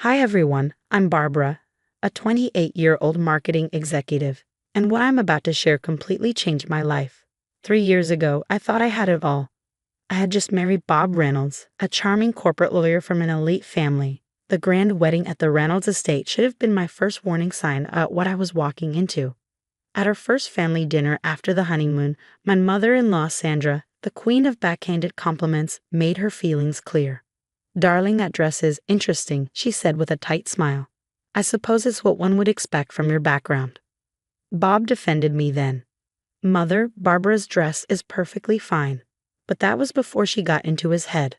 Hi everyone, I'm Barbara, a 28-year-old marketing executive, and what I'm about to share completely changed my life. 3 years ago, I thought I had it all. I had just married Bob Reynolds, a charming corporate lawyer from an elite family. The grand wedding at the Reynolds estate should have been my first warning sign about what I was walking into. At our first family dinner after the honeymoon, my mother-in-law Sandra, the queen of backhanded compliments, made her feelings clear. "Darling, that dress is interesting," she said with a tight smile. "I suppose it's what one would expect from your background." Bob defended me then. "Mother, Barbara's dress is perfectly fine." But that was before she got into his head.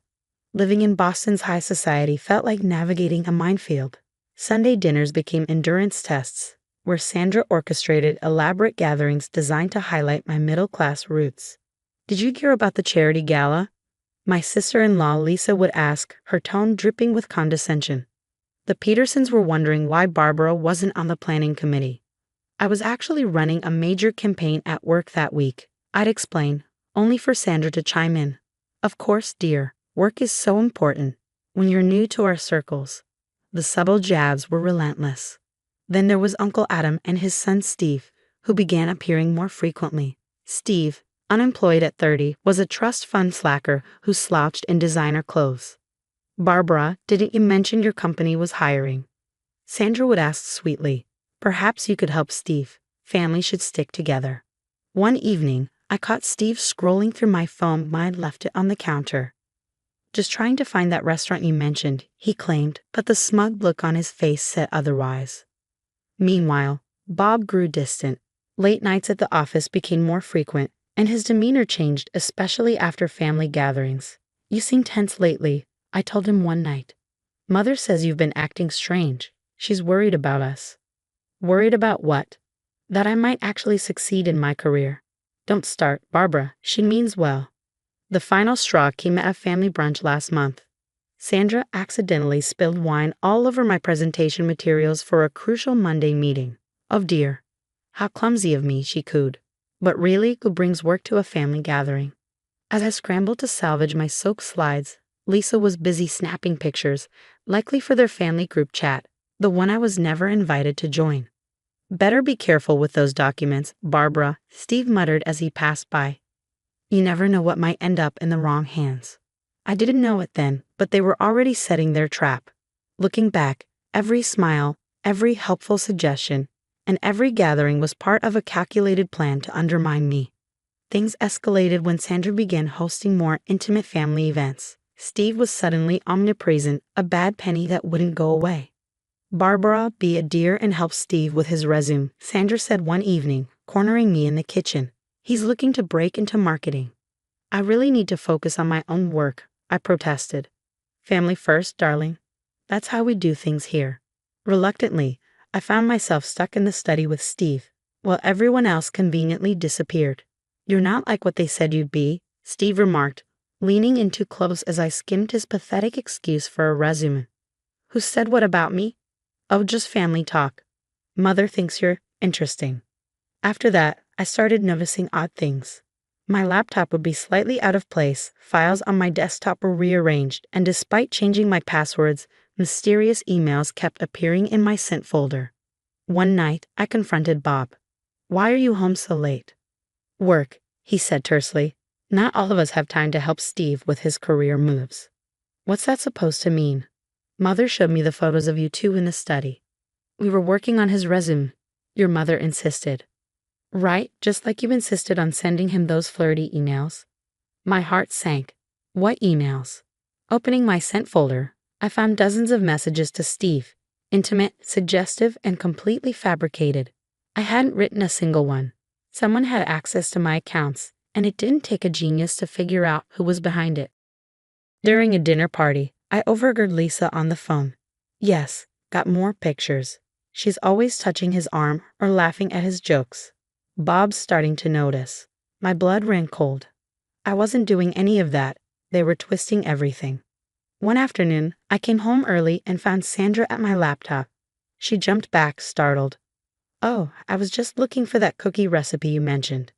Living in Boston's high society felt like navigating a minefield. Sunday dinners became endurance tests, where Sandra orchestrated elaborate gatherings designed to highlight my middle-class roots. "Did you hear about the charity gala?" my sister-in-law Lisa would ask, her tone dripping with condescension. The Petersons were wondering why Barbara wasn't on the planning committee. I was actually running a major campaign at work that week, I'd explain, only for Sandra to chime in. "Of course, dear, work is so important when you're new to our circles." The subtle jabs were relentless. Then there was Uncle Adam and his son Steve, who began appearing more frequently. Steve, unemployed at 30, was a trust fund slacker who slouched in designer clothes. "Barbara, didn't you mention your company was hiring?" Sandra would ask sweetly. "Perhaps you could help Steve. Family should stick together." One evening, I caught Steve scrolling through my phone when I'd left it on the counter. "Just trying to find that restaurant you mentioned," he claimed, but the smug look on his face said otherwise. Meanwhile, Bob grew distant. Late nights at the office became more frequent, and his demeanor changed, especially after family gatherings. "You seem tense lately," I told him one night. "Mother says you've been acting strange. She's worried about us." "Worried about what?" "That I might actually succeed in my career." "Don't start, Barbara. She means well." The final straw came at a family brunch last month. Sandra accidentally spilled wine all over my presentation materials for a crucial Monday meeting. "Oh dear. How clumsy of me," she cooed. But really, who brings work to a family gathering? As I scrambled to salvage my soaked slides, Lisa was busy snapping pictures, likely for their family group chat, the one I was never invited to join. "Better be careful with those documents, Barbara," Steve muttered as he passed by. "You never know what might end up in the wrong hands." I didn't know it then, but they were already setting their trap. Looking back, every smile, every helpful suggestion, and every gathering was part of a calculated plan to undermine me. Things escalated when Sandra began hosting more intimate family events. Steve was suddenly omnipresent, a bad penny that wouldn't go away. "Barbara, be a dear and help Steve with his resume," Sandra said one evening, cornering me in the kitchen. "He's looking to break into marketing." "I really need to focus on my own work," I protested. "Family first, darling. That's how we do things here." Reluctantly, I found myself stuck in the study with Steve, while everyone else conveniently disappeared. "You're not like what they said you'd be," Steve remarked, leaning in too close as I skimmed his pathetic excuse for a resume. "Who said what about me?" "Oh, just family talk. Mother thinks you're interesting." After that, I started noticing odd things. My laptop would be slightly out of place, files on my desktop were rearranged, and despite changing my passwords, mysterious emails kept appearing in my sent folder. One night, I confronted Bob. "Why are you home so late?" "Work," he said tersely. "Not all of us have time to help Steve with his career moves." "What's that supposed to mean?" "Mother showed me the photos of you two in the study." "We were working on his resume," your mother insisted. "Right, just like you insisted on sending him those flirty emails." My heart sank. What emails? Opening my sent folder, I found dozens of messages to Steve, intimate, suggestive, and completely fabricated. I hadn't written a single one. Someone had access to my accounts, and it didn't take a genius to figure out who was behind it. During a dinner party, I overheard Lisa on the phone. "Yes, got more pictures. She's always touching his arm or laughing at his jokes." Bob's starting to notice. My blood ran cold. I wasn't doing any of that. They were twisting everything. One afternoon, I came home early and found Sandra at my laptop. She jumped back, startled. "Oh, I was just looking for that cookie recipe you mentioned."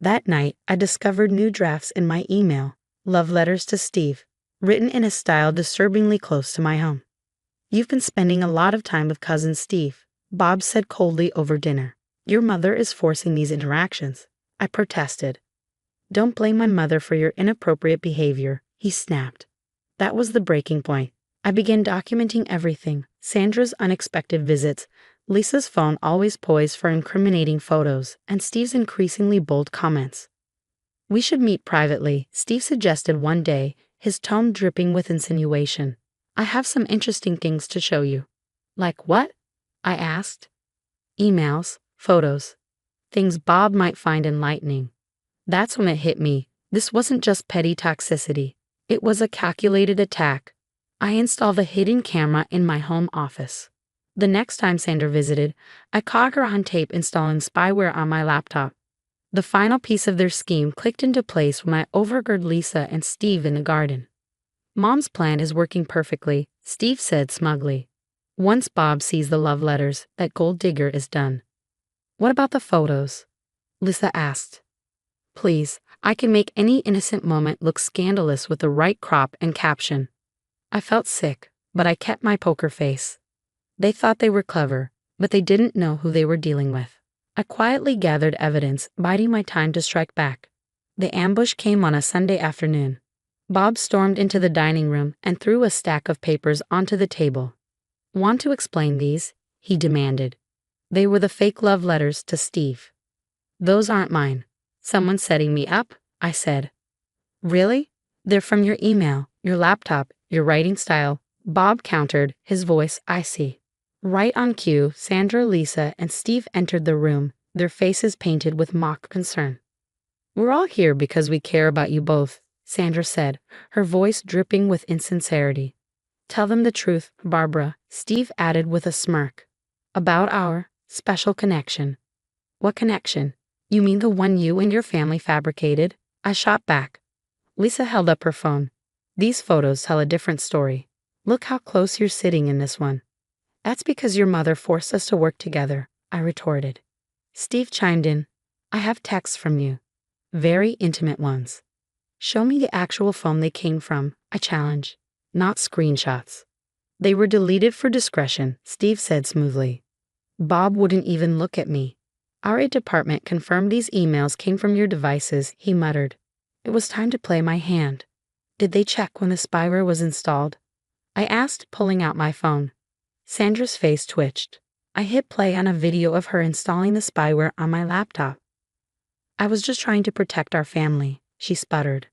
That night, I discovered new drafts in my email, love letters to Steve, written in a style disturbingly close to my own. "You've been spending a lot of time with cousin Steve," Bob said coldly over dinner. "Your mother is forcing these interactions," I protested. "Don't blame my mother for your inappropriate behavior," he snapped. That was the breaking point. I began documenting everything: Sandra's unexpected visits, Lisa's phone always poised for incriminating photos, and Steve's increasingly bold comments. "We should meet privately," Steve suggested one day, his tone dripping with insinuation. "I have some interesting things to show you." "Like what?" I asked. "Emails, photos, things Bob might find enlightening." That's when it hit me. This wasn't just petty toxicity. It was a calculated attack. I installed a hidden camera in my home office. The next time Sandra visited, I caught her on tape installing spyware on my laptop. The final piece of their scheme clicked into place when I overheard Lisa and Steve in the garden. "Mom's plan is working perfectly," Steve said smugly. "Once Bob sees the love letters, that gold digger is done." "What about the photos?" Lisa asked. "Please, I can make any innocent moment look scandalous with the right crop and caption." I felt sick, but I kept my poker face. They thought they were clever, but they didn't know who they were dealing with. I quietly gathered evidence, biding my time to strike back. The ambush came on a Sunday afternoon. Bob stormed into the dining room and threw a stack of papers onto the table. "Want to explain these?" he demanded. They were the fake love letters to Steve. "Those aren't mine. Someone's setting me up," I said. "Really? They're from your email, your laptop, your writing style," Bob countered, his voice icy. Right on cue, Sandra, Lisa, and Steve entered the room, their faces painted with mock concern. "We're all here because we care about you both," Sandra said, her voice dripping with insincerity. "Tell them the truth, Barbara," Steve added with a smirk. "About our special connection." "What connection? You mean the one you and your family fabricated?" I shot back. Lisa held up her phone. "These photos tell a different story. Look how close you're sitting in this one." "That's because your mother forced us to work together," I retorted. Steve chimed in. "I have texts from you. Very intimate ones." "Show me the actual phone they came from," I challenged. "Not screenshots." "They were deleted for discretion," Steve said smoothly. Bob wouldn't even look at me. "Our department confirmed these emails came from your devices," he muttered. It was time to play my hand. "Did they check when the spyware was installed?" I asked, pulling out my phone. Sandra's face twitched. I hit play on a video of her installing the spyware on my laptop. "I was just trying to protect our family," she sputtered.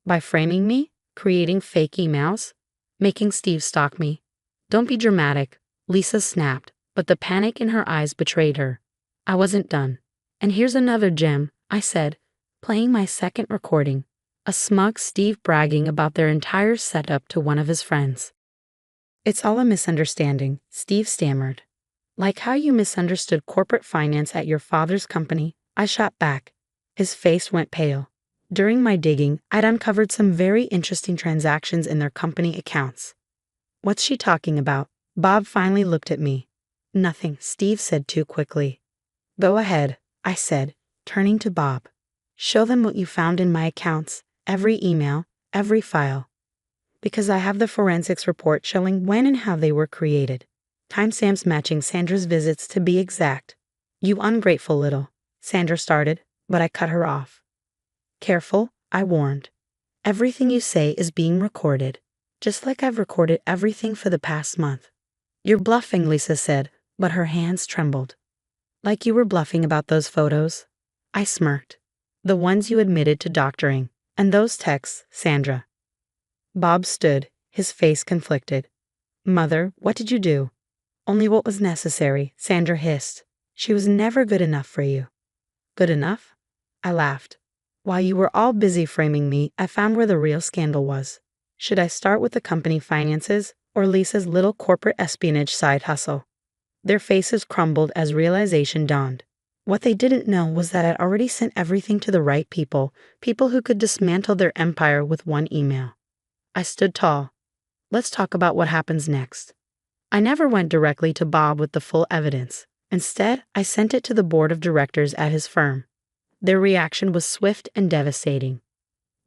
"By framing me? Creating fake emails? Making Steve stalk me?" "Don't be dramatic," Lisa snapped, but the panic in her eyes betrayed her. I wasn't done. "And here's another gem," I said, playing my second recording, a smug Steve bragging about their entire setup to one of his friends. "It's all a misunderstanding," Steve stammered. "Like how you misunderstood corporate finance at your father's company," I shot back. His face went pale. During my digging, I'd uncovered some very interesting transactions in their company accounts. "What's she talking about?" Bob finally looked at me. "Nothing," Steve said too quickly. "Go ahead," I said, turning to Bob. "Show them what you found in my accounts, every email, every file. Because I have the forensics report showing when and how they were created. Timestamps matching Sandra's visits to be exact." "You ungrateful little," Sandra started, but I cut her off. "Careful," I warned. "Everything you say is being recorded, just like I've recorded everything for the past month." "You're bluffing," Lisa said, but her hands trembled. "Like you were bluffing about those photos." I smirked. "The ones you admitted to doctoring, and those texts, Sandra." Bob stood, his face conflicted. "Mother, what did you do?" "Only what was necessary," Sandra hissed. "She was never good enough for you." "Good enough?" I laughed. "While you were all busy framing me, I found where the real scandal was. Should I start with the company finances or Lisa's little corporate espionage side hustle?" Their faces crumbled as realization dawned. What they didn't know was that I'd already sent everything to the right people, people who could dismantle their empire with one email. I stood tall. "Let's talk about what happens next." I never went directly to Bob with the full evidence. Instead, I sent it to the board of directors at his firm. Their reaction was swift and devastating.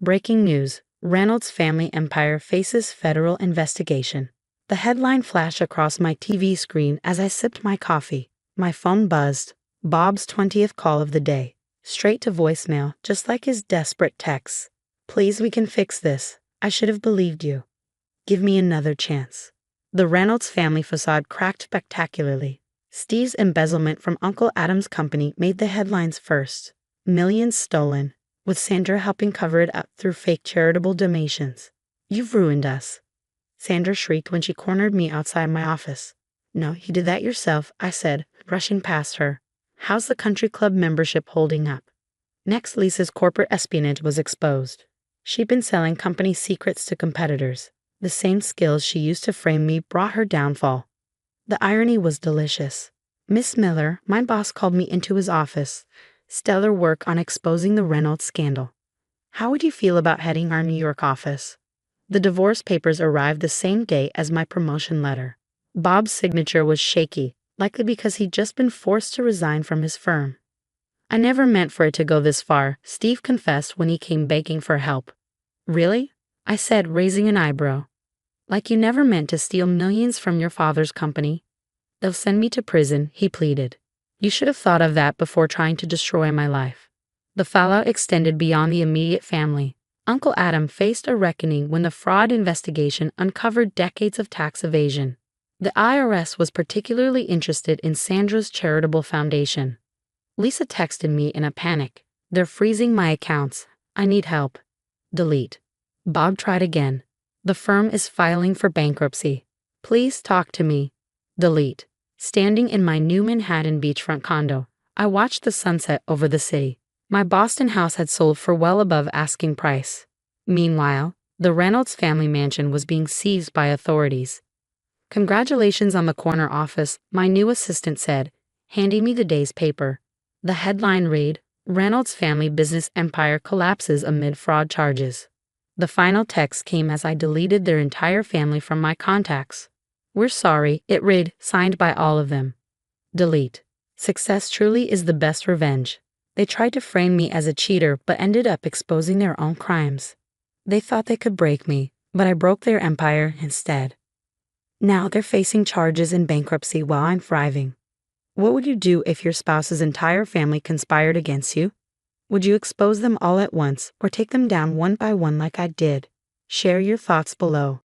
"Breaking news: Reynolds family empire faces federal investigation." The headline flashed across my TV screen as I sipped my coffee. My phone buzzed. Bob's 20th call of the day. Straight to voicemail, just like his desperate texts. Please, we can fix this. I should have believed you. Give me another chance. The Reynolds family facade cracked spectacularly. Steve's embezzlement from Uncle Adam's company made the headlines first. Millions stolen, with Sandra helping cover it up through fake charitable donations. You've ruined us. Sandra shrieked when she cornered me outside my office. No, you did that yourself, I said, rushing past her. How's the country club membership holding up? Next, Lisa's corporate espionage was exposed. She'd been selling company secrets to competitors. The same skills she used to frame me brought her downfall. The irony was delicious. Miss Miller, my boss, called me into his office. Stellar work on exposing the Reynolds scandal. How would you feel about heading our New York office? The divorce papers arrived the same day as my promotion letter. Bob's signature was shaky, likely because he'd just been forced to resign from his firm. I never meant for it to go this far, Steve confessed when he came begging for help. Really? I said, raising an eyebrow. Like you never meant to steal millions from your father's company. They'll send me to prison, he pleaded. You should have thought of that before trying to destroy my life. The fallout extended beyond the immediate family. Uncle Adam faced a reckoning when the fraud investigation uncovered decades of tax evasion. The IRS was particularly interested in Sandra's charitable foundation. Lisa texted me in a panic. They're freezing my accounts. I need help. Delete. Bob tried again. The firm is filing for bankruptcy. Please talk to me. Delete. Standing in my new Manhattan beachfront condo, I watched the sunset over the city. My Boston house had sold for well above asking price. Meanwhile, the Reynolds family mansion was being seized by authorities. Congratulations on the corner office, my new assistant said, handing me the day's paper. The headline read, Reynolds family business empire collapses amid fraud charges. The final text came as I deleted their entire family from my contacts. We're sorry, it read, signed by all of them. Delete. Success truly is the best revenge. They tried to frame me as a cheater but ended up exposing their own crimes. They thought they could break me, but I broke their empire instead. Now they're facing charges in bankruptcy while I'm thriving. What would you do if your spouse's entire family conspired against you? Would you expose them all at once or take them down one by one like I did? Share your thoughts below.